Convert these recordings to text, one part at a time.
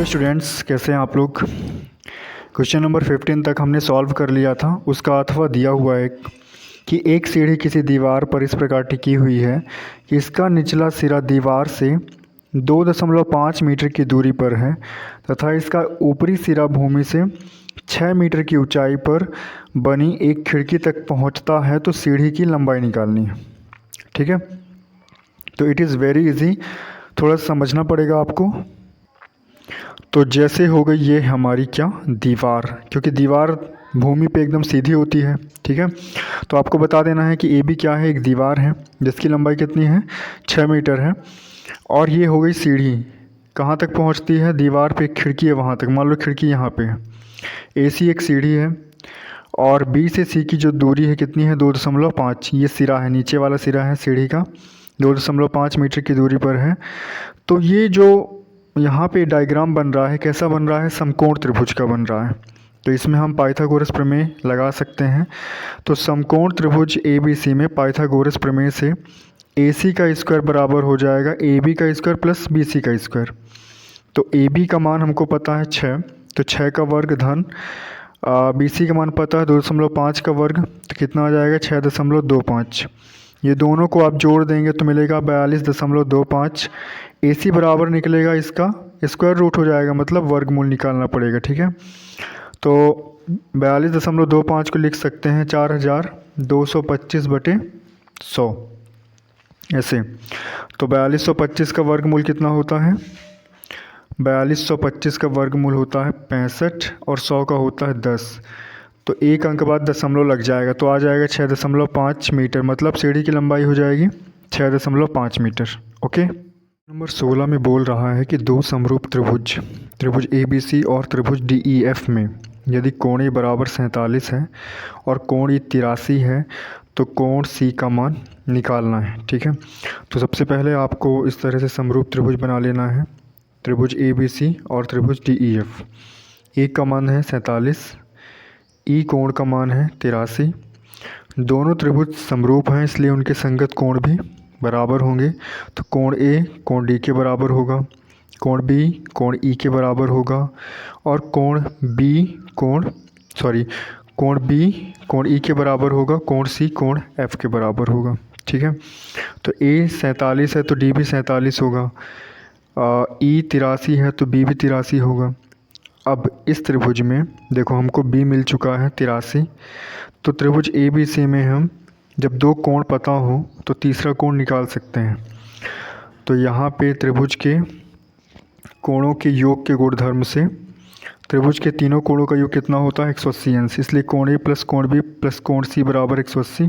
Students, कैसे हैं आप लोग। क्वेश्चन नंबर 15 तक हमने सॉल्व कर लिया था। उसका अथवा दिया हुआ है कि एक सीढ़ी किसी दीवार पर इस प्रकार टिकी हुई है कि इसका निचला सिरा दीवार से 2.5 मीटर की दूरी पर है तथा इसका ऊपरी सिरा भूमि से 6 मीटर की ऊंचाई पर बनी एक खिड़की तक पहुंचता है, तो सीढ़ी की लंबाई निकालनी है। ठीक है, तो इट इज़ वेरी इजी, थोड़ा समझना पड़ेगा आपको। तो जैसे हो गई ये हमारी क्या दीवार, क्योंकि दीवार भूमि पे एकदम सीधी होती है। ठीक है, तो आपको बता देना है कि ए बी क्या है, एक दीवार है जिसकी लंबाई कितनी है, 6 मीटर है। और ये हो गई सीढ़ी, कहाँ तक पहुँचती है, दीवार पे एक खिड़की है वहाँ तक। मान लो खिड़की यहाँ पे है, ए सी एक सीढ़ी है और बी से सी की जो दूरी है कितनी है, 2.5। ये सिरा है, नीचे वाला सिरा है सीढ़ी का, 2.5 मीटर की दूरी पर है। तो ये जो यहाँ पे डायग्राम बन रहा है, कैसा बन रहा है, समकोण त्रिभुज का बन रहा है। तो इसमें हम पाइथागोरस प्रमेय लगा सकते हैं। तो समकोण त्रिभुज ए बी सी में पाइथागोरस प्रमेय से ए सी का स्क्वायर बराबर हो जाएगा ए बी का स्क्वायर प्लस बी सी का स्क्वायर। तो ए बी का मान हमको पता है 6, तो 6 का वर्ग धन बी सी का मान पता है 2.5 का वर्ग, तो कितना आ जाएगा 6.25। ये दोनों को आप जोड़ देंगे तो मिलेगा 42.25। ए सी बराबर निकलेगा, इसका स्क्वायर रूट हो जाएगा, मतलब वर्गमूल निकालना पड़ेगा। ठीक है, तो 42.25 को लिख सकते हैं 4225/100 ऐसे। तो 4225 का वर्गमूल कितना होता है, 4225 का वर्गमूल होता है 65 और 100 का होता है 10। तो एक अंक बाद दशमलव लग जाएगा, तो आ जाएगा 6.5 मीटर, मतलब सीढ़ी की लंबाई हो जाएगी 6.5 मीटर। ओके, नंबर 16 में बोल रहा है कि दो समरूप त्रिभुज ए बी सी और त्रिभुज डी ई एफ में यदि कोण ए बराबर 47 है और कोण ई 83 है, तो कोण सी का मान निकालना है। ठीक है, तो सबसे पहले आपको इस तरह से समरूप त्रिभुज बना लेना है, त्रिभुज ए बी सी और त्रिभुज डी ई एफ। ए का मान है 47, ई कोण का मान है 83। दोनों त्रिभुज समरूप हैं, इसलिए उनके संगत कोण भी बराबर होंगे। तो कोण ए कोण डी के बराबर होगा, कोण बी कोण ई के बराबर होगा, और कोण बी कोण ई के बराबर होगा, कोण सी कोण एफ के बराबर होगा। ठीक है, तो ए 47 है तो डी भी 47 होगा, ई 83 है तो बी भी 83 होगा। अब इस त्रिभुज में देखो हमको बी मिल चुका है 83, तो त्रिभुज ए बी सी में हम जब दो कोण पता हो तो तीसरा कोण निकाल सकते हैं। तो यहाँ पे त्रिभुज के कोणों के योग के गुणधर्म से त्रिभुज के तीनों कोणों का योग कितना होता है, 180 अंश, इसलिए कोण ए प्लस कोण बी प्लस कोण सी बराबर 180।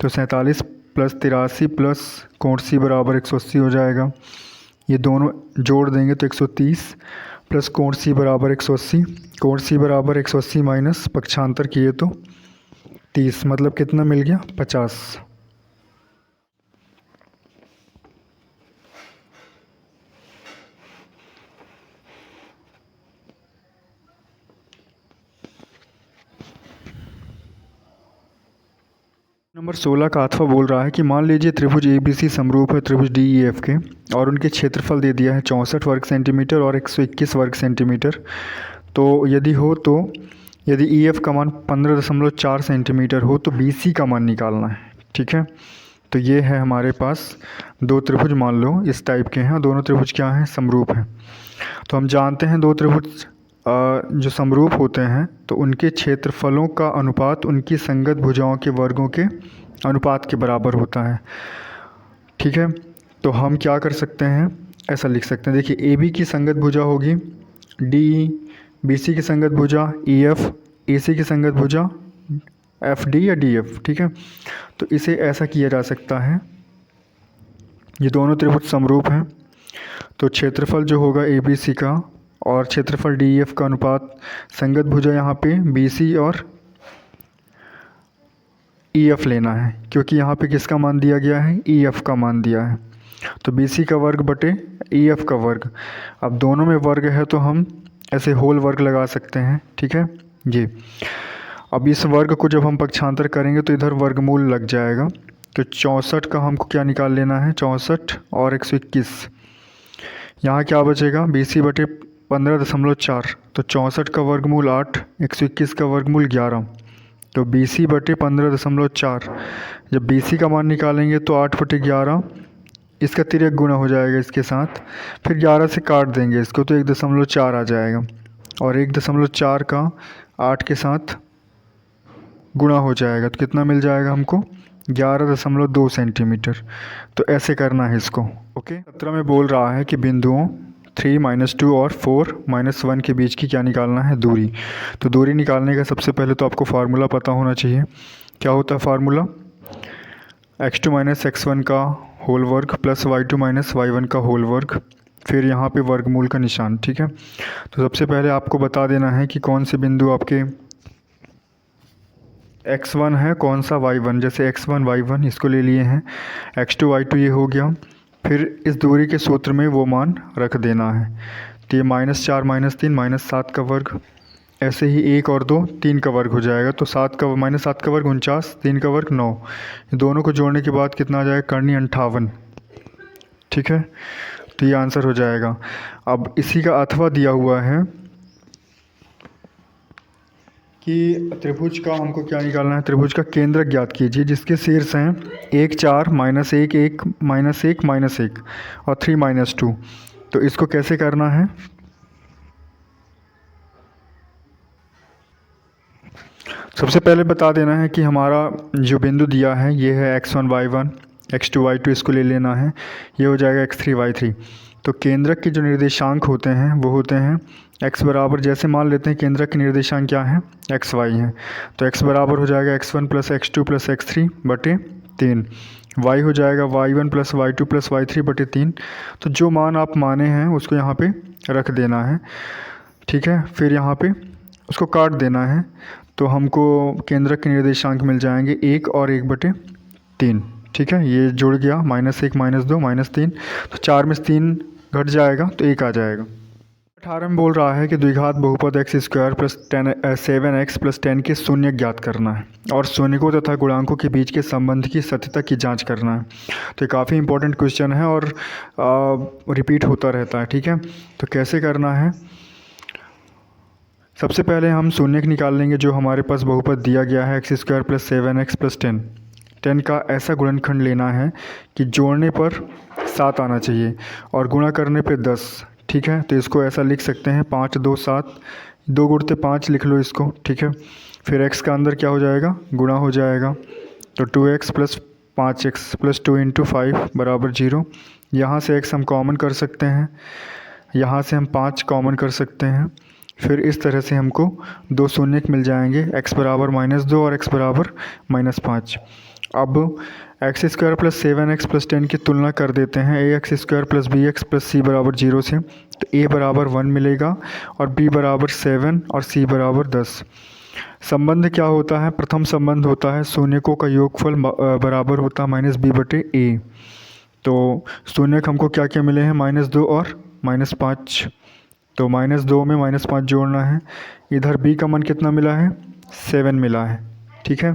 तो 47 प्लस 83 प्लस कोण सी बराबर 180 हो जाएगा। ये दोनों जोड़ देंगे तो 130 प्लस कोण सी बराबर 180, कोण सी बराबर 180 माइनस पक्षांतर किए तो 30, मतलब कितना मिल गया 50। नंबर 16 का अथवा बोल रहा है कि मान लीजिए त्रिभुज ए बी सी समरूप है त्रिभुज डी ई एफ के, और उनके क्षेत्रफल दे दिया है 64 वर्ग सेंटीमीटर और 121 वर्ग सेंटीमीटर। तो यदि हो तो यदि ई एफ का मान 15.4 सेंटीमीटर हो तो बी सी का मान निकालना है। ठीक है, तो ये है हमारे पास दो त्रिभुज, मान लो इस टाइप के हैं, दोनों त्रिभुज क्या हैं, समरूप हैं। तो हम जानते हैं दो त्रिभुज जो समरूप होते हैं तो उनके क्षेत्रफलों का अनुपात उनकी संगत भुजाओं के वर्गों के अनुपात के बराबर होता है। ठीक है, तो हम क्या कर सकते हैं, ऐसा लिख सकते हैं, देखिए ए बी की संगत भुजा होगी डी, बी सी की संगत भुजा ई एफ, ए सी की संगत भुजा एफ डी या डी एफ। ठीक है, तो इसे ऐसा किया जा सकता है, ये दोनों त्रिभुज समरूप हैं तो क्षेत्रफल जो होगा ए बी सी का और क्षेत्रफल डी एफ का अनुपात संगत भुजा यहाँ पे बी सी और ई एफ लेना है, क्योंकि यहाँ पे किसका मान दिया गया है, ई एफ का मान दिया है। तो बी सी का वर्ग बटे ई एफ का वर्ग, अब दोनों में वर्ग है तो हम ऐसे होल वर्ग लगा सकते हैं। ठीक है, ये अब इस वर्ग को जब हम पक्षांतर करेंगे तो इधर वर्गमूल लग जाएगा। तो 64 का हमको क्या निकाल लेना है, 64 और 121, यहाँ क्या बचेगा, बी सी बटे 15.4, तो 64 का वर्गमूल 8, 121 का वर्गमूल 11, तो 20/15.4। जब BC का मान निकालेंगे तो 8/11 इसका तिर्यक गुना हो जाएगा इसके साथ, फिर 11 से काट देंगे इसको तो 1.4 आ जाएगा, और 1.4 का 8 के साथ गुणा हो जाएगा तो कितना मिल जाएगा हमको, 11.2 सेंटीमीटर। तो ऐसे करना है इसको। ओके, 17 में बोल रहा है कि बिंदुओं 3, -2 और 4, -1 के बीच की क्या निकालना है, दूरी। तो दूरी निकालने का सबसे पहले तो आपको फार्मूला पता होना चाहिए। क्या होता है फार्मूला, x2 - x1 का होल वर्ग प्लस y2 - y1 का होल वर्ग, फिर यहाँ पे वर्गमूल का निशान। ठीक है, तो सबसे पहले आपको बता देना है कि कौन से बिंदु आपके x1 है, कौन सा y1। जैसे x1 y1 इसको ले लिए हैं, x2 y2 ये हो गया। फिर इस दूरी के सूत्र में वो मान रख देना है। तो ये -4 -3 -7 का वर्ग, ऐसे ही 1 और 2 3 का वर्ग हो जाएगा, तो -7 का वर्ग 49, 3 का वर्ग 9, दोनों को जोड़ने के बाद कितना आ जाएगा, करनी 58। ठीक है, तो ये आंसर हो जाएगा। अब इसी का अथवा दिया हुआ है कि त्रिभुज का हमको क्या निकालना है, त्रिभुज का केंद्र ज्ञात कीजिए जिसके शीर्ष हैं 1 4 -1 1 -1 -1 और 3 -2। तो इसको कैसे करना है, सबसे पहले बता देना है कि हमारा जो बिंदु दिया है ये है x1 y1, x2 y2 इसको ले लेना है, ये हो जाएगा x3 y3। तो केंद्रक के जो निर्देशांक होते हैं वो होते हैं x बराबर, जैसे मान लेते हैं केंद्रक के निर्देशांक क्या है, x y हैं, तो x बराबर हो जाएगा x1 + x2 + x3 बटे 3, y हो जाएगा y1 + y2 + y3 बटे 3। तो जो मान आप माने हैं उसको यहाँ पे रख देना है। ठीक है, फिर यहाँ पे उसको काट देना है, तो हमको केंद्रक के निर्देशांक मिल जाएंगे 1 और 1/3। ठीक है, ये जुड़ गया, -1 -2 -3, तो 4 में से 3 घट जाएगा तो 1 आ जाएगा। 18 में बोल रहा है कि द्विघात बहुपद x² + 7x + 10 के शून्य ज्ञात करना है और शून्यकों तथा गुणांकों के बीच के संबंध की सत्यता की जांच करना है। तो ये काफ़ी इंपॉर्टेंट क्वेश्चन है और रिपीट होता रहता है। ठीक है, तो कैसे करना है, सबसे पहले हम शून्यक निकाल लेंगे। जो हमारे पास बहुपद दिया गया है x² + 7x + 10, 10 का ऐसा गुणनखंड लेना है कि जोड़ने पर 7 आना चाहिए और गुणा करने पे 10। ठीक है, तो इसको ऐसा लिख सकते हैं 5 2 7, 2 गुणते 5 लिख लो इसको। ठीक है, फिर x का अंदर क्या हो जाएगा, गुणा हो जाएगा, तो 2x + 5x + 2 × 5 = 0। यहाँ से x हम कॉमन कर सकते हैं, यहाँ से हम 5 कॉमन कर सकते हैं। फिर इस तरह से हमको 2 शून्यक मिल जाएंगे, x बराबर -2 और x बराबर -5। अब x² + 7x + 10 की तुलना कर देते हैं ax² + bx + c = 0 से। तो a बराबर 1 मिलेगा और b बराबर 7 और c बराबर 10। संबंध क्या होता है, प्रथम संबंध होता है शून्यकों का योगफल बराबर होता है -b/a। तो शून्यक हमको क्या क्या मिले हैं, -2 और -5, तो -2 में -5 जोड़ना है। इधर b का मान कितना मिला है, 7 मिला है। ठीक है,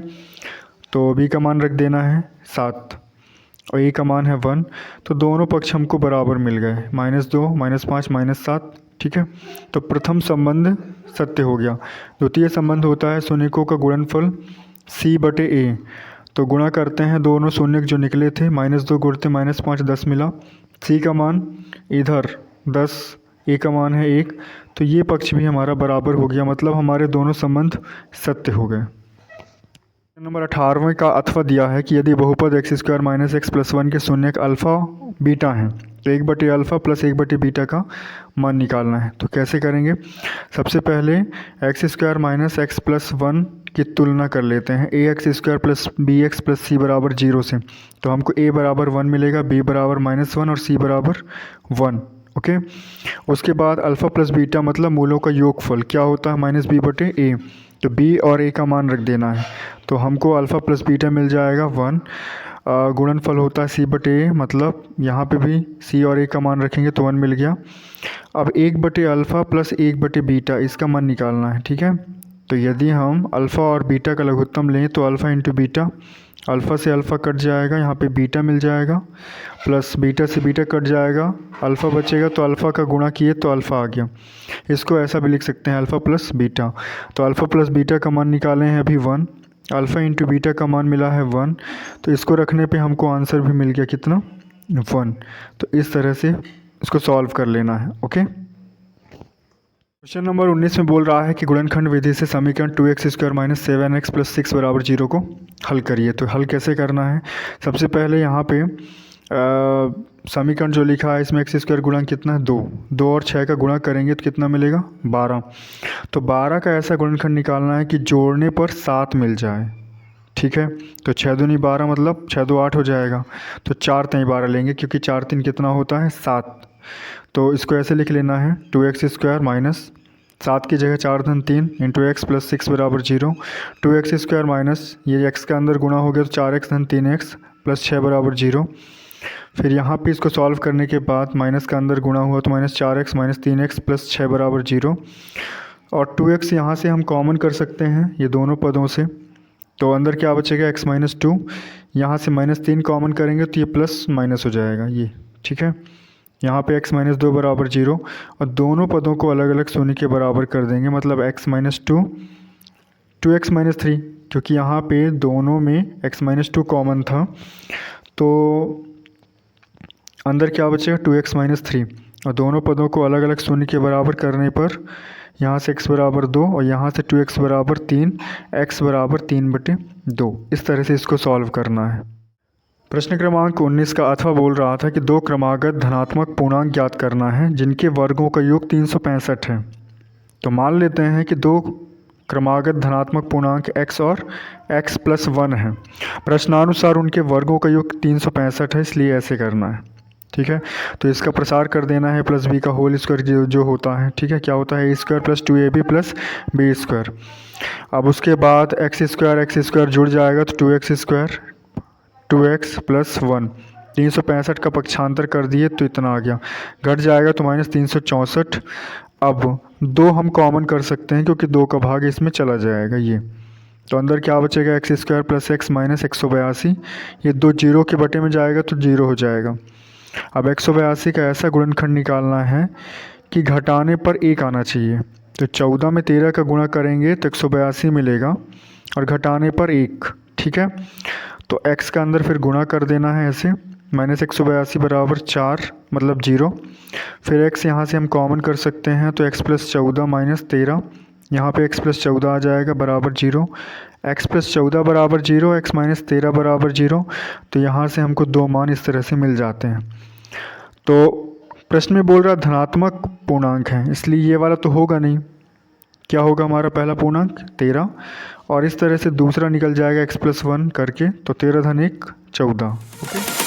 तो b का मान रख देना है 7 और a का मान है 1, तो दोनों पक्ष हमको बराबर मिल गए, -2 -5 -7। ठीक है, तो प्रथम संबंध सत्य हो गया। द्वितीय संबंध होता है शून्यकों का गुणनफल c/a। तो गुणा करते हैं, दोनों शून्यक जो निकले थे, -2 गुणते -5 10 मिला, c का मान इधर 10, a का मान है 1, तो ये पक्ष भी हमारा बराबर हो गया, मतलब हमारे दोनों संबंध सत्य हो गए। नंबर 18वें का अथवा दिया है कि यदि बहुपद x² - x + 1 के शून्यक अल्फ़ा बीटा हैं तो 1/α + 1/बीटा का मान निकालना है। तो कैसे करेंगे, सबसे पहले x² - x + 1 की तुलना कर लेते हैं ax² + bx + c = 0 से। तो हमको a बराबर 1 मिलेगा, b बराबर -1 और c बराबर 1। ओके, उसके बाद अल्फ़ा + बीटा मतलब मूलों का योगफल क्या होता है, -b/a। तो b और a का मान रख देना है, तो हमको अल्फ़ा + बीटा मिल जाएगा 1। गुणनफल होता है c/a, मतलब यहाँ पे भी c और a का मान रखेंगे तो 1 मिल गया। अब 1/α + 1/बीटा इसका मान निकालना है। ठीक है, तो यदि हम अल्फ़ा और बीटा का लघुत्तम लें तो अल्फ़ा × बीटा अल्फ़ा से अल्फ़ा कट जाएगा, यहाँ पे बीटा मिल जाएगा, प्लस बीटा से बीटा कट जाएगा, अल्फ़ा बचेगा तो अल्फ़ा का गुणा किए तो अल्फ़ा आ गया। इसको ऐसा भी लिख सकते हैं अल्फ़ा प्लस बीटा। तो अल्फ़ा प्लस बीटा का मान निकाले हैं अभी 1, अल्फ़ा इंटू बीटा का मान मिला है 1, तो इसको रखने पे हमको आंसर भी मिल गया कितना 1। तो इस तरह से इसको सॉल्व कर लेना है। ओके, क्वेश्चन नंबर 19 में बोल रहा है कि गुणनखंड विधि से समीकरण 2x² माइनस 7x प्लस 6 बराबर 0 को हल करिए। तो हल कैसे करना है, सबसे पहले यहाँ पे समीकरण जो लिखा है इसमें x² गुणा कितना है 2, 2 और 6 का गुणा करेंगे तो कितना मिलेगा 12। तो 12 का ऐसा गुणनखंड निकालना है कि जोड़ने पर 7 मिल जाए। ठीक है, तो 6 दूनी 12 मतलब 6 दो 8 हो जाएगा, तो 4 तीन 12 लेंगे क्योंकि 4 3 कितना होता है 7। तो इसको ऐसे लिख लेना है 2x² माइनस 7 की जगह 4 धन 3 इंटू एक्स प्लस 6 बराबर 0। 2x² माइनस ये x का अंदर गुणा हो गया तो 4x धन 3x प्लस 6 बराबर 0। फिर यहाँ पे इसको सॉल्व करने के बाद माइनस का अंदर गुणा हुआ तो minus 4x minus 3x plus 6 बराबर 0। और 2x यहाँ से हम कॉमन कर सकते हैं ये दोनों पदों से, तो अंदर क्या बचेगा x माइनस 2, यहाँ से माइनस 3 कॉमन करेंगे तो ये प्लस माइनस हो जाएगा ये। ठीक है, यहाँ पे x माइनस 2 बराबर 0 और दोनों पदों को अलग अलग शून्य के बराबर कर देंगे, मतलब x माइनस 2 2x माइनस 3, क्योंकि यहाँ पे दोनों में x माइनस 2 कॉमन था तो अंदर क्या बचेगा 2x माइनस 3 और दोनों पदों को अलग अलग शून्य के बराबर करने पर यहाँ से x बराबर 2 और यहाँ से 2x बराबर 3, x बराबर 3/2। इस तरह से इसको सॉल्व करना है। प्रश्न क्रमांक 19 का अथवा बोल रहा था कि दो क्रमागत धनात्मक पूर्णांक ज्ञात करना है जिनके वर्गों का योग 365 है। तो मान लेते हैं कि दो क्रमागत धनात्मक पूर्णांक x और x प्लस 1 है। प्रश्नानुसार उनके वर्गों का योग 365 है, इसलिए ऐसे करना है। ठीक है, तो इसका प्रसार कर देना है प्लस बी का होल स्क्वायर जो होता है। ठीक है, क्या होता है a² plus 2ab plus b²। अब उसके बाद x² जुड़ जाएगा तो 2x² 2x प्लस 1, 365 का पक्षांतर कर दिए तो इतना आ गया, घट जाएगा तो माइनस 364। अब 2 हम कॉमन कर सकते हैं क्योंकि 2 का भाग इसमें चला जाएगा ये, तो अंदर क्या बचेगा x² प्लस x माइनस 182, ये 2 जीरो के बटे में जाएगा तो 0 हो जाएगा। अब 182 का ऐसा गुणनखंड निकालना है कि घटाने पर 1 आना चाहिए। तो 14 में 13 का गुणा करेंगे तो 182 मिलेगा और घटाने पर 1। ठीक है, तो x का अंदर फिर गुणा कर देना है ऐसे, माइनस 182 बराबर 4 मतलब 0। फिर x यहाँ से हम कॉमन कर सकते हैं तो x प्लस 14 माइनस 13, यहाँ पे x प्लस 14 आ जाएगा बराबर 0। x प्लस 14 बराबर 0, x माइनस 13 बराबर 0, तो यहाँ से हमको 2 मान इस तरह से मिल जाते हैं। तो प्रश्न में बोल रहा धनात्मक पूर्णांक है, इसलिए ये वाला तो होगा नहीं। क्या होगा हमारा पहला पूर्णांक 13, और इस तरह से दूसरा निकल जाएगा x प्लस 1 करके, तो 13 धन 1 14। ओके।